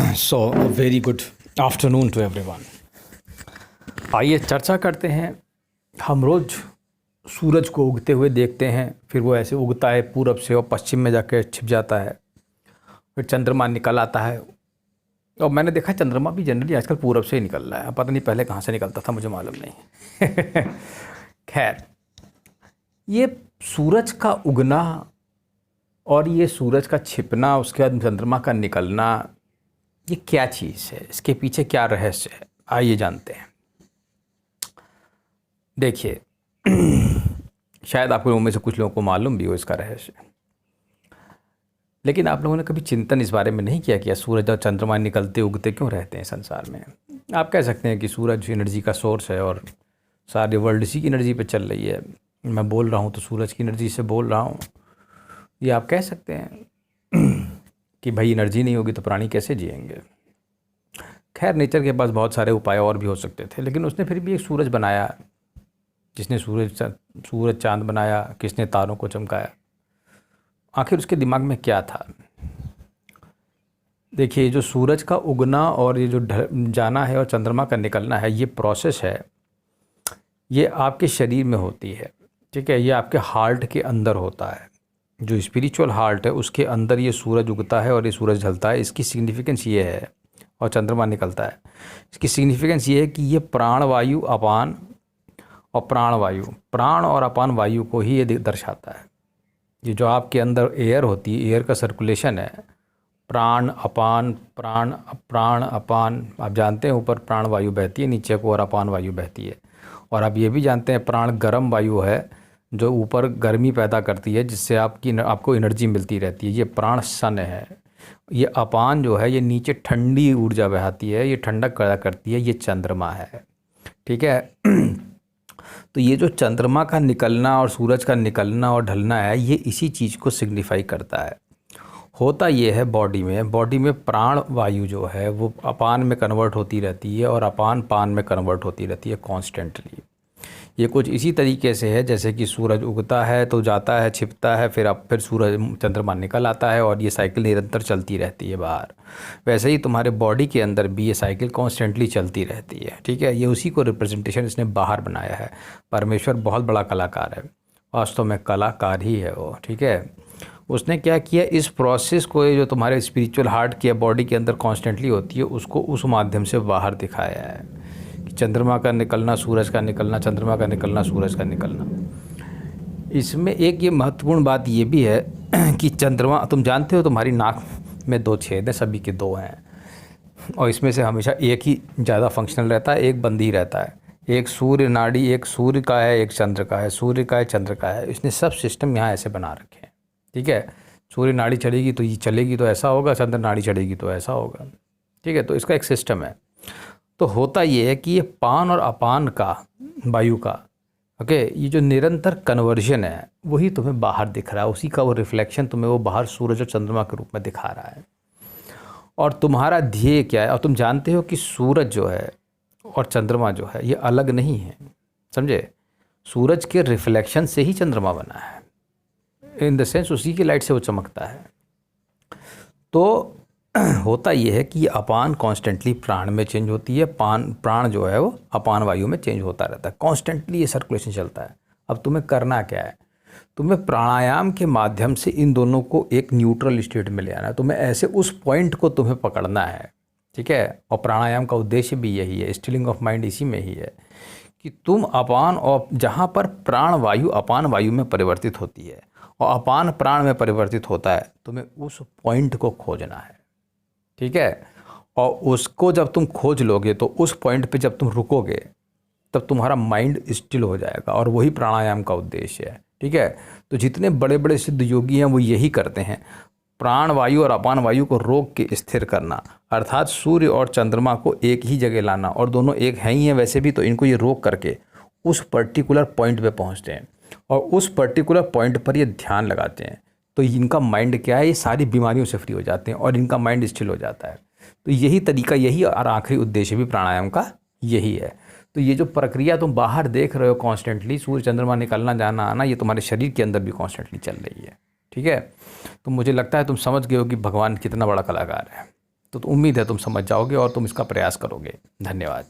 So very good afternoon to everyone. आइए चर्चा करते हैं। हम रोज़ सूरज को उगते हुए देखते हैं, फिर वो ऐसे उगता है पूरब से और पश्चिम में जाकर छिप जाता है, फिर चंद्रमा निकल आता है। और मैंने देखा चंद्रमा भी जनरली आजकल पूरब से ही निकल रहा है, पता नहीं पहले कहाँ से निकलता था, मुझे मालूम नहीं। खैर, ये सूरज का उगना और ये सूरज का छिपना, उसके बाद चंद्रमा का निकलना, ये क्या चीज़ है, इसके पीछे क्या रहस्य है, आइए जानते हैं। देखिए, शायद आप लोगों में से कुछ लोगों को मालूम भी हो इसका रहस्य, लेकिन आप लोगों ने कभी चिंतन इस बारे में नहीं किया कि सूरज और चंद्रमा निकलते उगते क्यों रहते हैं संसार में। आप कह सकते हैं कि सूरज एनर्जी का सोर्स है और सारे वर्ल्ड इसी की एनर्जी पे चल रही है। मैं बोल रहा हूँ तो सूरज की एनर्जी से बोल रहा हूँ, ये आप कह सकते हैं कि भाई एनर्जी नहीं होगी तो प्राणी कैसे जिएंगे। खैर, नेचर के पास बहुत सारे उपाय और भी हो सकते थे, लेकिन उसने फिर भी एक सूरज बनाया। जिसने सूरज चांद बनाया, किसने तारों को चमकाया, आखिर उसके दिमाग में क्या था। देखिए, जो सूरज का उगना और ये जो जाना है और चंद्रमा का निकलना है, ये प्रोसेस है, ये आपके शरीर में होती है। ठीक है, ये आपके हार्ट के अंदर होता है। जो स्पिरिचुअल हार्ट है उसके अंदर ये सूरज उगता है और ये सूरज ढलता है। इसकी सिग्निफिकेंस ये है, और चंद्रमा निकलता है, इसकी सिग्निफिकेंस ये है कि ये प्राण वायु, अपान और प्राण वायु, प्राण और अपान वायु को ही ये दर्शाता है। ये जो आपके अंदर एयर होती है, एयर का सर्कुलेशन है, प्राण अपान, प्राण प्राण अपान। आप जानते हैं ऊपर प्राण वायु बहती है नीचे को और अपान वायु बहती है। और आप ये भी जानते हैं प्राण गर्म वायु है जो ऊपर गर्मी पैदा करती है, जिससे आपको एनर्जी मिलती रहती है, ये प्राण सन है। ये अपान जो है ये नीचे ठंडी ऊर्जा बहाती है, ये ठंडक पैदा करती है, ये चंद्रमा है। ठीक है। तो ये जो चंद्रमा का निकलना और सूरज का निकलना और ढलना है, ये इसी चीज़ को सिग्निफाई करता है। होता ये है बॉडी में प्राण वायु जो है वो अपान में कन्वर्ट होती रहती है और अपान पान में कन्वर्ट होती रहती है कॉन्स्टेंटली। ये कुछ इसी तरीके से है जैसे कि सूरज उगता है तो जाता है, छिपता है, फिर सूरज चंद्रमा निकल आता है और ये साइकिल निरंतर चलती रहती है बाहर। वैसे ही तुम्हारे बॉडी के अंदर भी ये साइकिल कॉन्स्टेंटली चलती रहती है। ठीक है, ये उसी को रिप्रेजेंटेशन इसने बाहर बनाया है। परमेश्वर बहुत बड़ा कलाकार है, वास्तव में कलाकार ही है वो। ठीक है, उसने क्या किया, इस प्रोसेस को, ये जो तुम्हारे स्पिरिचुअल हार्ट की बॉडी के अंदर कॉन्स्टेंटली होती है, उसको उस माध्यम से बाहर दिखाया है। चंद्रमा का निकलना, सूरज का निकलना, चंद्रमा का निकलना, सूरज का निकलना। इसमें एक ये महत्वपूर्ण बात ये भी है कि चंद्रमा, तुम जानते हो तुम्हारी नाक में 2 छेद हैं, सभी के 2 हैं, और इसमें से हमेशा एक ही ज़्यादा फंक्शनल रहता है, एक बंद ही रहता है। एक सूर्य नाड़ी, एक सूर्य का है, एक चंद्र का है, सूर्य का है, चंद्र का है। इसने सब सिस्टम यहाँ ऐसे बना रखे हैं। ठीक है, सूर्य नाड़ी चढ़ेगी तो ये चलेगी तो ऐसा होगा, चंद्र नाड़ी चढ़ेगी तो ऐसा होगा। ठीक है, तो इसका एक सिस्टम है। तो होता ये है कि ये पान और अपान का, वायु का, ओके, ये जो निरंतर कन्वर्जन है वही तुम्हें बाहर दिख रहा है, उसी का वो रिफ्लेक्शन तुम्हें वो बाहर सूरज और चंद्रमा के रूप में दिखा रहा है। और तुम्हारा ध्येय क्या है, और तुम जानते हो कि सूरज जो है और चंद्रमा जो है ये अलग नहीं है, समझे। सूरज के रिफ्लेक्शन से ही चंद्रमा बना है, इन द सेंस उसी की लाइट से वो चमकता है। तो होता ये है कि ये अपान कॉन्स्टेंटली प्राण में चेंज होती है, प्राण जो है वो अपान वायु में चेंज होता रहता है, कॉन्स्टेंटली ये सर्कुलेशन चलता है। अब तुम्हें करना क्या है, तुम्हें प्राणायाम के माध्यम से इन दोनों को एक न्यूट्रल स्टेट में ले आना है। तुम्हें ऐसे उस पॉइंट को तुम्हें पकड़ना है। ठीक है, और प्राणायाम का उद्देश्य भी यही है, स्टिलिंग ऑफ माइंड इसी में ही है कि तुम अपान, और जहाँ पर प्राण वायु अपान वायु में परिवर्तित होती है और अपान प्राण में परिवर्तित होता है, तुम्हें उस पॉइंट को खोजना है। ठीक है, और उसको जब तुम खोज लोगे तो उस पॉइंट पे जब तुम रुकोगे तब तुम्हारा माइंड स्टिल हो जाएगा, और वही प्राणायाम का उद्देश्य है। ठीक है, तो जितने बड़े बड़े सिद्ध योगी हैं वो यही करते हैं, प्राण वायु और अपान वायु को रोक के स्थिर करना, अर्थात सूर्य और चंद्रमा को एक ही जगह लाना, और दोनों एक हैं ही हैं वैसे भी, तो इनको ये रोक करके उस पर्टिकुलर पॉइंट पे पहुंचते हैं और उस पर्टिकुलर पॉइंट पर ये ध्यान लगाते हैं। तो इनका माइंड क्या है, ये सारी बीमारियों से फ्री हो जाते हैं और इनका माइंड स्टिल हो जाता है। तो यही तरीका, यही और आखिरी उद्देश्य भी प्राणायाम का यही है। तो ये जो प्रक्रिया तुम बाहर देख रहे हो कॉन्स्टेंटली, सूर्य चंद्रमा निकलना जाना आना, ये तुम्हारे शरीर के अंदर भी कॉन्स्टेंटली चल रही है। ठीक है, तो मुझे लगता है तुम समझ गए हो कि भगवान कितना बड़ा कलाकार है। तो उम्मीद है तुम समझ जाओगे और तुम इसका प्रयास करोगे। धन्यवाद।